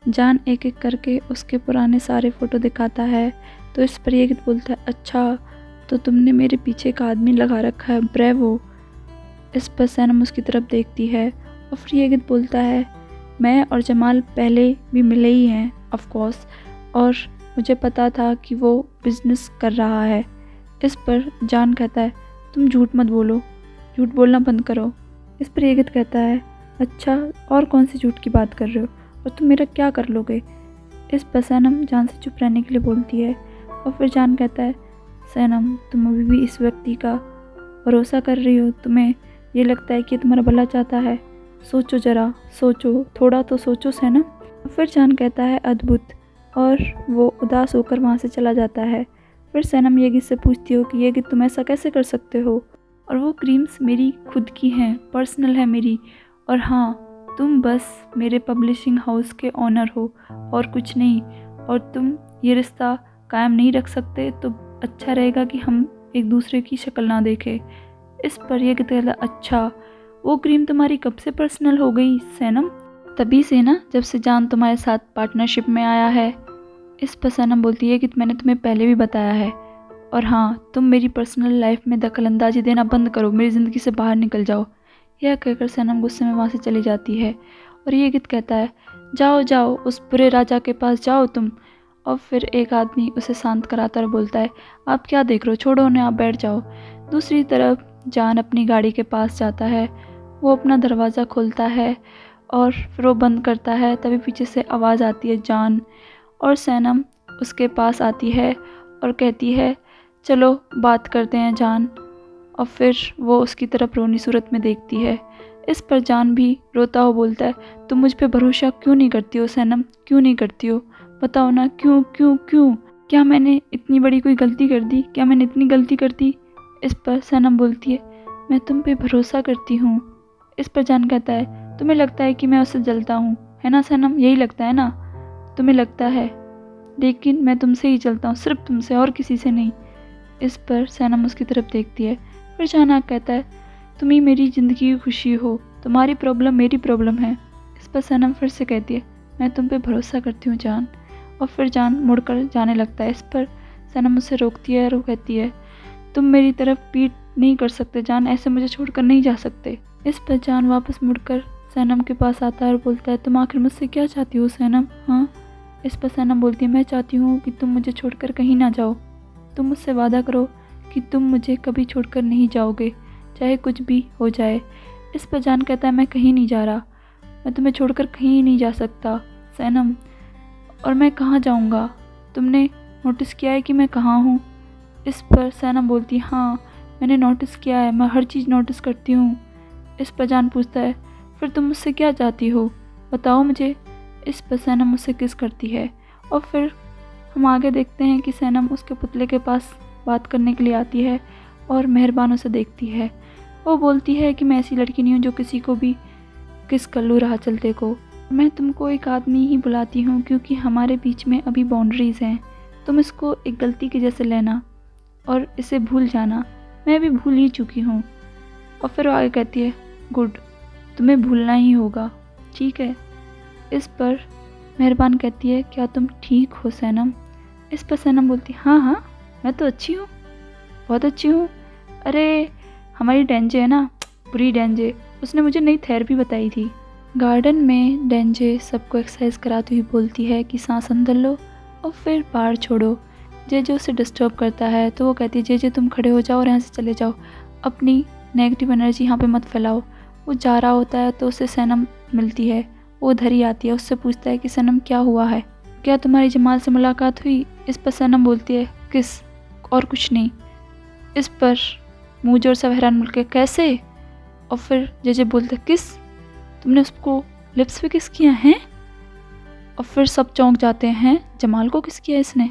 जान एक एक करके उसके पुराने सारे फ़ोटो दिखाता है। तो इस पर ये गीत बोलता है, अच्छा तो तुमने मेरे पीछे एक आदमी लगा रखा है, ब्रेवो। इस पर सैनम उसकी तरफ देखती है और फिर ये गीत बोलता है, मैं और जमाल पहले भी मिले ही हैं ऑफ कोर्स, और मुझे पता था कि वो बिज़नेस कर रहा है। इस पर जान कहता है, तुम झूठ मत बोलो, झूठ बोलना बंद करो। इस पर ये गीत कहता है, अच्छा और कौन सी झूठ की बात कर रहे हो और तुम मेरा क्या कर लोगे। इस पर सैनम जान से चुप रहने के लिए बोलती है और फिर जान कहता है, सैनम तुम अभी भी इस व्यक्ति का भरोसा कर रही हो, तुम्हें ये लगता है कि ये तुम्हारा भला चाहता है, सोचो ज़रा, सोचो, थोड़ा तो सोचो सैनम। फिर जान कहता है, अद्भुत, और वो उदास होकर वहाँ से चला जाता है। फिर सैनम ये गीत से पूछती हो कि ये गीत तुम ऐसा कैसे कर सकते हो, और वो क्रीम्स मेरी खुद की हैं, पर्सनल है मेरी, और हाँ तुम बस मेरे पब्लिशिंग हाउस के ऑनर हो और कुछ नहीं, और तुम ये रिश्ता कायम नहीं रख सकते तो अच्छा रहेगा कि हम एक दूसरे की शक्ल ना देखें। इस पर यह कहता, अच्छा वो क्रीम तुम्हारी कब से पर्सनल हो गई सैनम। तभी से ना, जब से जान तुम्हारे साथ पार्टनरशिप में आया है। इस पर सैनम बोलती है कि मैंने तुम्हें पहले भी बताया है, और हाँ तुम मेरी पर्सनल लाइफ में दखलंदाजी देना बंद करो, मेरी ज़िंदगी से बाहर निकल जाओ। यह कहकर सैनम गुस्से में वहाँ से चली जाती है और ये गीत कहता है, जाओ जाओ उस बुरे राजा के पास जाओ तुम। और फिर एक आदमी उसे शांत कराता और बोलता है, आप क्या देख रहे हो, छोड़ो उन्हें, आप बैठ जाओ। दूसरी तरफ जान अपनी गाड़ी के पास जाता है, वो अपना दरवाज़ा खोलता है और फिर वो बंद करता है। तभी पीछे से आवाज़ आती है, जान, और सैनम उसके पास आती है और कहती है, चलो बात करते हैं जान। और फिर वो उसकी तरफ रोनी सूरत में देखती है। इस पर जान भी रोता हुआ बोलता है, तुम मुझ पे भरोसा क्यों नहीं करती हो सैनम, क्यों नहीं करती हो, बताओ ना, क्यों क्यों क्यों, क्या मैंने इतनी बड़ी कोई गलती कर दी, क्या मैंने इतनी गलती कर दी। इस पर सैनम बोलती है, मैं तुम पे भरोसा करती हूँ। इस पर जान कहता है, तुम्हें लगता है कि मैं उससे जलता हूँ, है ना सैनम, यही लगता है ना, तुम्हें लगता है, लेकिन मैं तुमसे ही चलता हूँ, सिर्फ तुमसे और किसी से नहीं। इस पर सैनम उसकी तरफ देखती है। फिर जान कहता है, तुम ही मेरी ज़िंदगी की खुशी हो, तुम्हारी प्रॉब्लम मेरी प्रॉब्लम है। इस पर सैनम फिर से कहती है, मैं तुम पे भरोसा करती हूँ जान। और फिर जान मुड़कर जाने लगता है। इस पर सैनम उसे रोकती है और वो कहती है, तुम मेरी तरफ पीठ नहीं कर सकते जान, ऐसे मुझे छोड़कर नहीं जा सकते। इस पर जान वापस मुड़कर सैनम के पास आता है और बोलता है, तुम आखिर मुझसे क्या चाहती हो सैनम, हाँ। इस पर सैनम बोलती है, मैं चाहती हूँ कि तुम मुझे छोड़कर कहीं ना जाओ, तुम मुझसे वादा करो कि तुम मुझे कभी छोड़कर नहीं जाओगे, चाहे कुछ भी हो जाए। इस पर जान कहता है, मैं कहीं नहीं जा रहा, मैं तुम्हें छोड़कर कहीं नहीं जा सकता सैनम, और मैं कहाँ जाऊँगा, तुमने नोटिस किया है कि मैं कहाँ हूँ। इस पर सैनम बोलती, हाँ मैंने नोटिस किया है, मैं हर चीज़ नोटिस करती हूँ। इस पर जान पूछता है, फिर तुम मुझसे क्या चाहती हो, बताओ मुझे। इस पर सैनम मुझसे किस करती है और फिर हम आगे देखते हैं कि सैनम उसके पुतले के पास बात करने के लिए आती है और मेहरबान उसे देखती है। वो बोलती है कि मैं ऐसी लड़की नहीं हूँ जो किसी को भी किस कर लूँ राह चलते को, मैं तुमको एक आदमी ही बुलाती हूँ क्योंकि हमारे बीच में अभी बाउंड्रीज़ हैं, तुम इसको एक गलती के जैसे लेना और इसे भूल जाना, मैं भी भूल ही चुकी हूँ। और फिर वो आगे कहती है, गुड, तुम्हें भूलना ही होगा, ठीक है। इस पर मेहरबान कहती है, क्या तुम ठीक हो सैनम। इस पर सैनम बोलती, हाँ हाँ मैं तो अच्छी हूँ, बहुत अच्छी हूँ। अरे हमारी डेंजे है ना, बुरी डेंजे, उसने मुझे नई थेरेपी बताई थी। गार्डन में डेंजे सबको एक्सरसाइज कराती हुई बोलती है कि सांस अंदर लो और फिर बाहर छोड़ो। जे जो उसे डिस्टर्ब करता है तो वो कहती है, जे जे तुम खड़े हो जाओ और यहाँ से चले जाओ, अपनी नेगेटिव एनर्जी यहाँ पे मत फैलाओ। वो जा रहा होता है तो उसे सैनम मिलती है, वो उधर ही आती है, उससे पूछता है कि सैनम क्या हुआ है, क्या तुम्हारी जमाल से मुलाकात हुई। इस पर सैनम बोलती है, किस, और कुछ नहीं। इस पर मुँह जोर से हैरान मिल के, कैसे। और फिर जे बोलते, किस, तुमने उसको लिप्स पे किस किया है। और फिर सब चौंक जाते हैं, जमाल को किस किया इसने।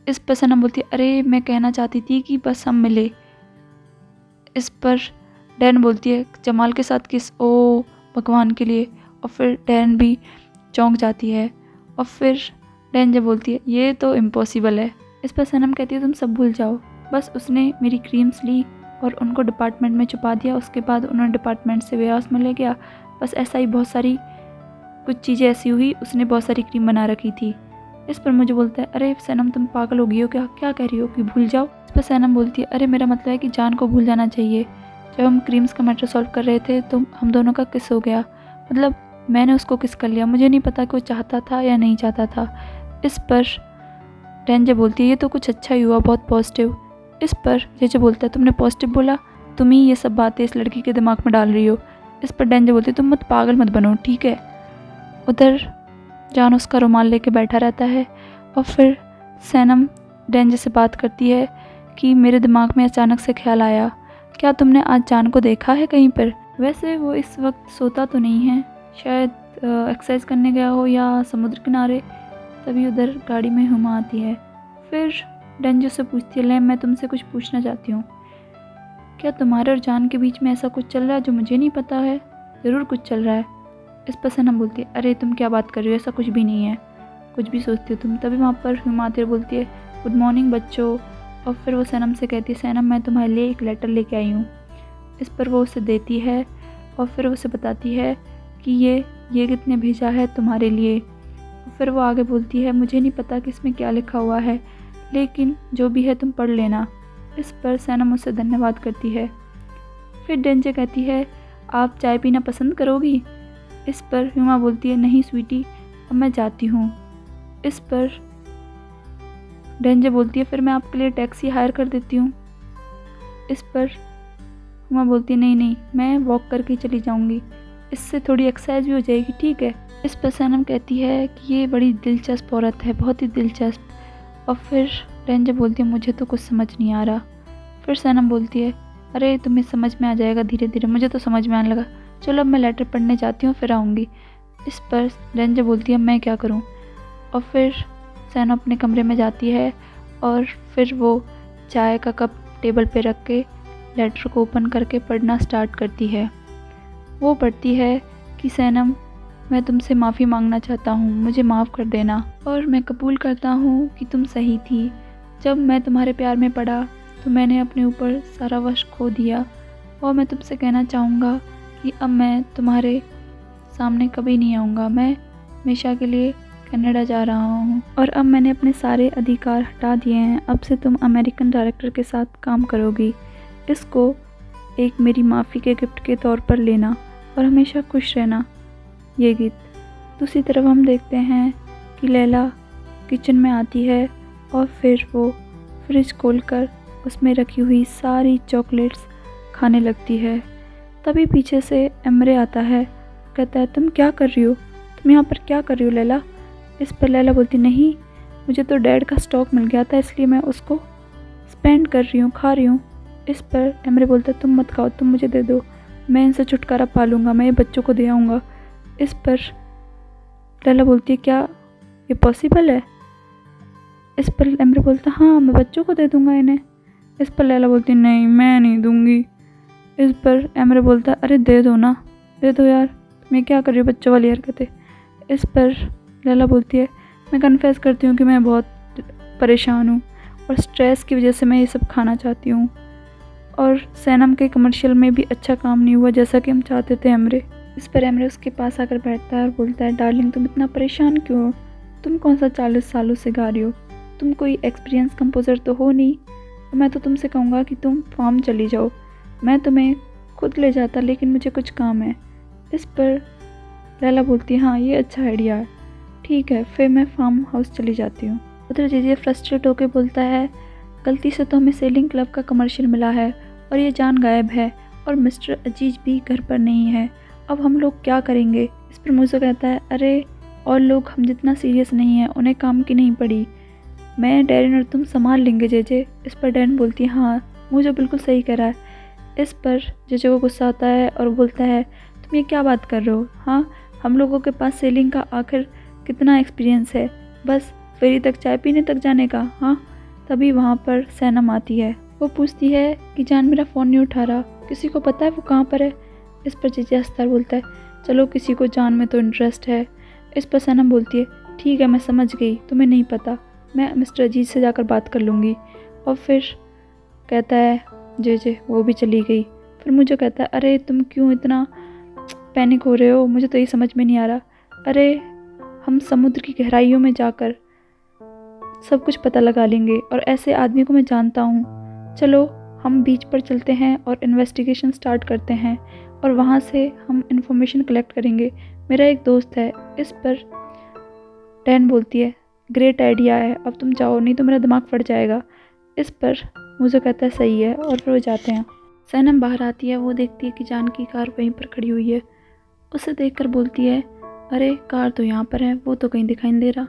इस पर सनम बोलती है, अरे मैं कहना चाहती थी कि बस हम मिले। इस पर डैन बोलती है, जमाल के साथ किस, ओ भगवान के लिए। और फिर डैन भी चौंक जाती है। और फिर डैन जब बोलती है, ये तो इम्पॉसिबल है। इस पर सनम कहती है, तुम सब भूल जाओ, बस उसने मेरी क्रीम्स ली और उनको डिपार्टमेंट में छुपा दिया, उसके बाद उन्होंने डिपार्टमेंट से वेयरहाउस में ले गया, बस ऐसा ही बहुत सारी कुछ चीज़ें ऐसी हुई, उसने बहुत सारी क्रीम बना रखी थी। इस पर मुझे बोलता है, अरे सनम तुम पागल हो गई हो क्या, क्या कह रही हो कि भूल जाओ। इस पर सनम बोलती है, अरे मेरा मतलब है कि जान को भूल जाना चाहिए। जब हम क्रीम्स का मैटर सॉल्व कर रहे थे तो हम दोनों का किस हो गया, मतलब मैंने उसको किस कर लिया, मुझे नहीं पता कि वो चाहता था या नहीं चाहता था। इस पर डेंजे बोलती है, ये तो कुछ अच्छा ही हुआ, बहुत पॉजिटिव। इस पर जेजे बोलता है, तुमने पॉजिटिव बोला, तुम ही ये सब बातें इस लड़की के दिमाग में डाल रही हो। इस पर डेंजे बोलती है, तुम मत पागल मत बनो, ठीक है। उधर जान उसका रुमाल लेके बैठा रहता है और फिर सैनम डेंजे से बात करती है कि मेरे दिमाग में अचानक से ख्याल आया, क्या तुमने आज जान को देखा है कहीं पर। वैसे वो इस वक्त सोता तो नहीं है, शायद एक्सरसाइज करने गया हो या समुद्र किनारे। तभी उधर गाड़ी में हुमा आती है। फिर डेंजे से पूछती है, ले मैं तुमसे कुछ पूछना चाहती हूँ, क्या तुम्हारे और जान के बीच में ऐसा कुछ चल रहा है जो मुझे नहीं पता है। ज़रूर कुछ चल रहा है। इस पर सनम बोलती है, अरे तुम क्या बात कर रही हो, ऐसा कुछ भी नहीं है, कुछ भी सोचती हो तुम। तभी वहाँ पर हुमा आती है, बोलती है, गुड मॉर्निंग बच्चों। और फिर वो सनम से कहती है, सनम मैं तुम्हारे लिए एक लेटर लेके आई हूँ। इस पर वो उसे देती है और फिर उसे बताती है कि ये कितने भेजा है तुम्हारे लिए। फिर वो आगे बोलती है, मुझे नहीं पता कि इसमें क्या लिखा हुआ है, लेकिन जो भी है तुम पढ़ लेना। इस पर सैनम उससे धन्यवाद करती है। फिर डेंजे कहती है, आप चाय पीना पसंद करोगी। इस पर हुमा बोलती है, नहीं स्वीटी, अब मैं जाती हूँ। इस पर डेंजे बोलती है, फिर मैं आपके लिए टैक्सी हायर कर देती हूँ। इस पर हुमा बोलती है, नहीं नहीं, मैं वॉक करके ही चली जाऊँगी, इससे थोड़ी एक्सरसाइज भी हो जाएगी, ठीक है। इस पर सैनम कहती है कि ये बड़ी दिलचस्प औरत है, बहुत ही दिलचस्प। और फिर डेंजे बोलती है, मुझे तो कुछ समझ नहीं आ रहा। फिर सैनम बोलती है, अरे तुम्हें समझ में आ जाएगा धीरे धीरे, मुझे तो समझ में आने लगा, चलो अब मैं लेटर पढ़ने जाती हूँ, फिर आऊँगी। इस पर डेंजे बोलती है, मैं क्या करूँ। और फिर सैनम अपने कमरे में जाती है और फिर वो चाय का कप टेबल पे रख के लेटर को ओपन करके पढ़ना स्टार्ट करती है। वो पढ़ती है कि सैनम, मैं तुमसे माफ़ी मांगना चाहता हूँ, मुझे माफ़ कर देना, और मैं कबूल करता हूँ कि तुम सही थी। जब मैं तुम्हारे प्यार में पड़ा तो मैंने अपने ऊपर सारा वश खो दिया, और मैं तुमसे कहना चाहूँगा कि अब मैं तुम्हारे सामने कभी नहीं आऊँगा। मैं हमेशा के लिए कनाडा जा रहा हूँ और अब मैंने अपने सारे अधिकार हटा दिए हैं। अब से तुम अमेरिकन डायरेक्टर के साथ काम करोगी। इसको एक मेरी माफ़ी के गिफ्ट के तौर पर लेना और हमेशा खुश रहना। ये गीत। दूसरी तरफ हम देखते हैं कि लैला किचन में आती है और फिर वो फ्रिज खोलकर उसमें रखी हुई सारी चॉकलेट्स खाने लगती है। तभी पीछे से एमरे आता है, कहता है, तुम क्या कर रही हो, तुम यहाँ पर क्या कर रही हो लैला। इस पर लैला बोलती, नहीं, मुझे तो डैड का स्टॉक मिल गया था, इसलिए मैं उसको स्पेंड कर रही हूँ, खा रही हूँ। इस पर एमरे बोलता है, तुम मत खाओ, तुम मुझे दे दो, मैं इनसे छुटकारा पा लूँगा, मैं ये बच्चों को दे आऊँगा। इस पर लैला बोलती है, क्या ये पॉसिबल है। इस पर एमरे बोलता है, हाँ मैं बच्चों को दे दूँगा इन्हें। इस पर लैला बोलती है, नहीं मैं नहीं दूँगी। इस पर एमरे बोलता है, अरे दे दो ना, दे दो यार, मैं क्या कर रही हूँ बच्चों वाली हरकतें। इस पर लैला बोलती है, मैं कन्फेस करती हूँ कि मैं बहुत परेशान हूँ और स्ट्रेस की वजह से मैं ये सब खाना चाहती हूँ, और सैनम के कमर्शियल में भी अच्छा काम नहीं हुआ जैसा कि हम चाहते थे एमरे। इस पर एमरे उसके पास आकर बैठता है और बोलता है, डार्लिंग तुम इतना परेशान क्यों हो, तुम कौन सा 40 सालों से गा रही हो, तुम कोई एक्सपीरियंस कंपोज़र तो हो नहीं। और मैं तो तुमसे कहूँगा कि तुम फार्म चली जाओ, मैं तुम्हें खुद ले जाता, लेकिन मुझे कुछ काम है। इस पर लैला बोलती है, हाँ ये अच्छा आइडिया है, ठीक है, फिर मैं फार्म हाउस चली जाती हूँ। उधर जीजे फ्रस्ट्रेट होकर बोलता है, गलती से तो हमें सेलिंग क्लब का कमर्शियल मिला है और ये जान गायब है और मिस्टर अजीज भी घर पर नहीं है, अब हम लोग क्या करेंगे। इस पर मुझे कहता है, अरे और लोग हम जितना सीरियस नहीं है, उन्हें काम की नहीं पड़ी, मैं डैरन और तुम संभाल लेंगे जेजे। इस पर डैरन बोलती है, हाँ मुझे बिल्कुल सही कह रहा है। इस पर जेजे को गुस्सा आता है और बोलता है, तुम ये क्या बात कर रहे हो, हाँ हम लोगों के पास सेलिंग का आखिर कितना एक्सपीरियंस है, बस फेरी तक चाय पीने तक जाने का। हाँ तभी वहाँ पर सैनम आती है, वो पूछती है कि जान मेरा फ़ोन नहीं उठा रहा, किसी को पता है वो कहाँ पर है। इस पर जेजे हंसता बोलता है, चलो किसी को जान में तो इंटरेस्ट है। इस पर सैनम बोलती है, ठीक है मैं समझ गई, तुम्हें नहीं पता, मैं मिस्टर अजीज से जाकर बात कर लूँगी। और फिर कहता है जेजे वो भी चली गई। फिर मुझे कहता है, अरे तुम क्यों इतना पैनिक हो रहे हो, मुझे तो ये समझ में नहीं आ रहा। अरे हम समुद्र की गहराइयों में जाकर सब कुछ पता लगा लेंगे और ऐसे आदमी को मैं जानता हूँ। चलो हम बीच पर चलते हैं और इन्वेस्टिगेशन स्टार्ट करते हैं और वहाँ से हम इंफॉर्मेशन कलेक्ट करेंगे। मेरा एक दोस्त है। इस पर डैन बोलती है ग्रेट आइडिया है, अब तुम जाओ नहीं तो मेरा दिमाग फट जाएगा। इस पर मुझे कहता है सही है और फिर वो जाते हैं। सैनम बाहर आती है। वो देखती है कि जान की कार वहीं पर खड़ी हुई है। उसे देखकर बोलती है अरे कार तो यहाँ पर है, वो तो कहीं दिखाई नहीं दे रहा,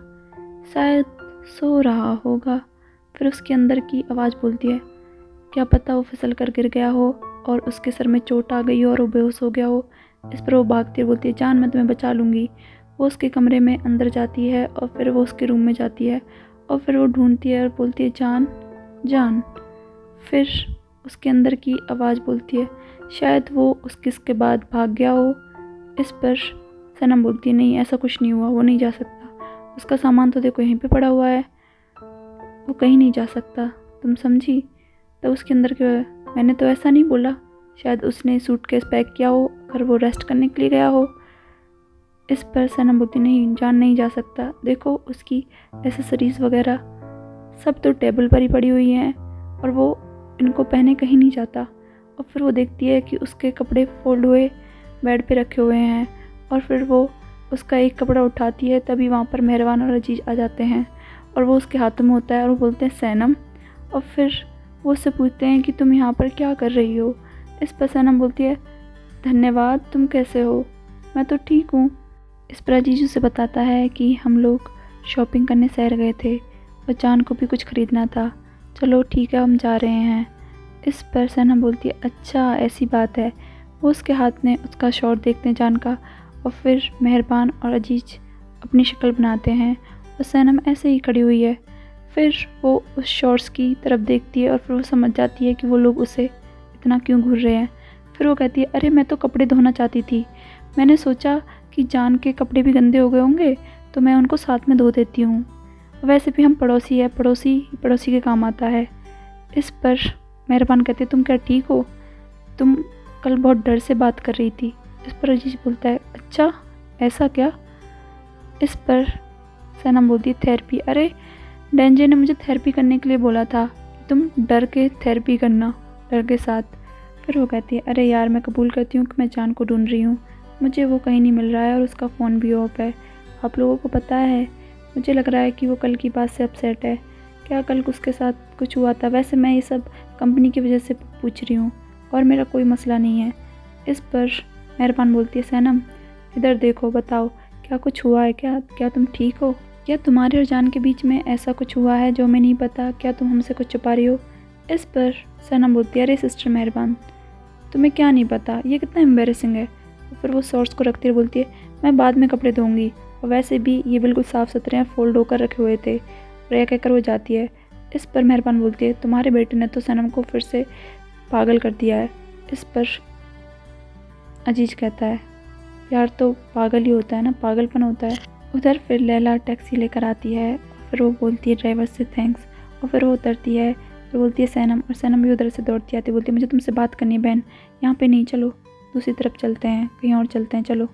शायद सो रहा होगा। फिर उसके अंदर की आवाज़ बोलती है क्या पता वो फिसल कर गिर गया हो और उसके सर में चोट आ गई हो और वो बेहोश हो गया हो। इस पर वो भागती है, बोलती है जान मैं तुम्हें बचा लूँगी। वो उसके कमरे में अंदर जाती है और फिर वो उसके रूम में जाती है और फिर वो ढूंढती है और बोलती है जान जान। फिर उसके अंदर की आवाज़ बोलती है शायद वो उस किस के बाद भाग गया हो। इस पर सनम बोलती है नहीं ऐसा कुछ नहीं हुआ, वो नहीं जा सकता, उसका सामान तो देखो यहीं पे पड़ा हुआ है, वो कहीं नहीं जा सकता, तुम समझी। तो उसके अंदर के मैंने तो ऐसा नहीं बोला, शायद उसने सूटकेस पैक किया हो अगर वो रेस्ट करने के लिए गया हो। इस पर सनम बोलती नहीं जान नहीं जा सकता, देखो उसकी एसेसरीज़ वगैरह सब तो टेबल पर ही पड़ी हुई हैं और वो इनको पहने कहीं नहीं जाता। और फिर वो देखती है कि उसके कपड़े फोल्ड हुए बेड पे रखे हुए हैं और फिर वो उसका एक कपड़ा उठाती है, तभी वहाँ पर मेहरबान और अजीज आ जाते हैं और वो उसके हाथों में होता है और वो बोलते हैं सैनम। और फिर वो उससे पूछते हैं कि तुम यहाँ पर क्या कर रही हो। इस पर सैनम बोलती है धन्यवाद, तुम कैसे हो। मैं तो ठीक हूँ। इस पर अजीज उसे बताता है कि हम लोग शॉपिंग करने शहर गए थे और जान को भी कुछ ख़रीदना था, चलो ठीक है हम जा रहे हैं। इस पर सैनम बोलती है अच्छा ऐसी बात है। वो उसके हाथ में उसका शॉर्ट देखते हैं जान का और फिर मेहरबान और अजीज अपनी शक्ल बनाते हैं और सैनम ऐसे ही खड़ी हुई है। फिर वो उस शॉर्ट्स की तरफ देखती है और फिर वो समझ जाती है कि वो लोग उसे इतना क्यों घूर रहे हैं। फिर वो कहती है अरे मैं तो कपड़े धोना चाहती थी, मैंने सोचा कि जान के कपड़े भी गंदे हो गए होंगे तो मैं उनको साथ में धो देती हूँ, वैसे भी हम पड़ोसी है, पड़ोसी के काम आता है। इस पर मेहरबान कहते तुम क्या ठीक हो, तुम कल बहुत डर से बात कर रही थी। इस पर अजीज बोलता है अच्छा ऐसा क्या। इस पर सनम बोलती है थेरेपी, अरे डेंजे ने मुझे थेरेपी करने के लिए बोला था, तुम डर के थेरेपी करना डर के साथ। फिर वो कहती है अरे यार मैं कबूल करती हूँ कि मैं जान को ढूंढ रही हूँ, मुझे वो कहीं नहीं मिल रहा है और उसका फ़ोन भी ऑफ है। आप लोगों को पता है, मुझे लग रहा है कि वो कल की बात से अपसेट है, क्या कल उसके साथ कुछ हुआ था। वैसे मैं ये सब कंपनी की वजह से पूछ रही हूँ और मेरा कोई मसला नहीं है। इस पर मेहरबान बोलती है सैनम इधर देखो, बताओ क्या कुछ हुआ है, क्या तुम ठीक हो, क्या तुम्हारे और जान के बीच में ऐसा कुछ हुआ है जो हमें नहीं पता, क्या तुम हमसे कुछ छुपा रही हो। इस पर सैनम बोलती है अरे सिस्टर मेहरबान तुम्हें क्या नहीं पता, ये कितना एम्बेरसिंग है। तो फिर वो शॉर्ट्स को रखती है, बोलती है मैं बाद में कपड़े धोऊंगी और वैसे भी ये बिल्कुल साफ़ सुथरे हैं, फोल्ड होकर रखे हुए थे। और यह कहकर वो जाती है। इस पर मेहरबान बोलती है तुम्हारे बेटे ने तो सनम को फिर से पागल कर दिया है। इस पर अजीज कहता है यार तो पागल ही होता है ना, पागलपन होता है। उधर फिर लैला टैक्सी लेकर आती है और फिर वो बोलती है ड्राइवर से थैंक्स और फिर वो उतरती है। फिर बोलती है सैनम, और सैनम भी उधर से दौड़ती आती है, बोलती है मुझे तुमसे बात करनी है बहन, यहाँ पे नहीं, चलो दूसरी तरफ चलते हैं, कहीं और चलते हैं चलो।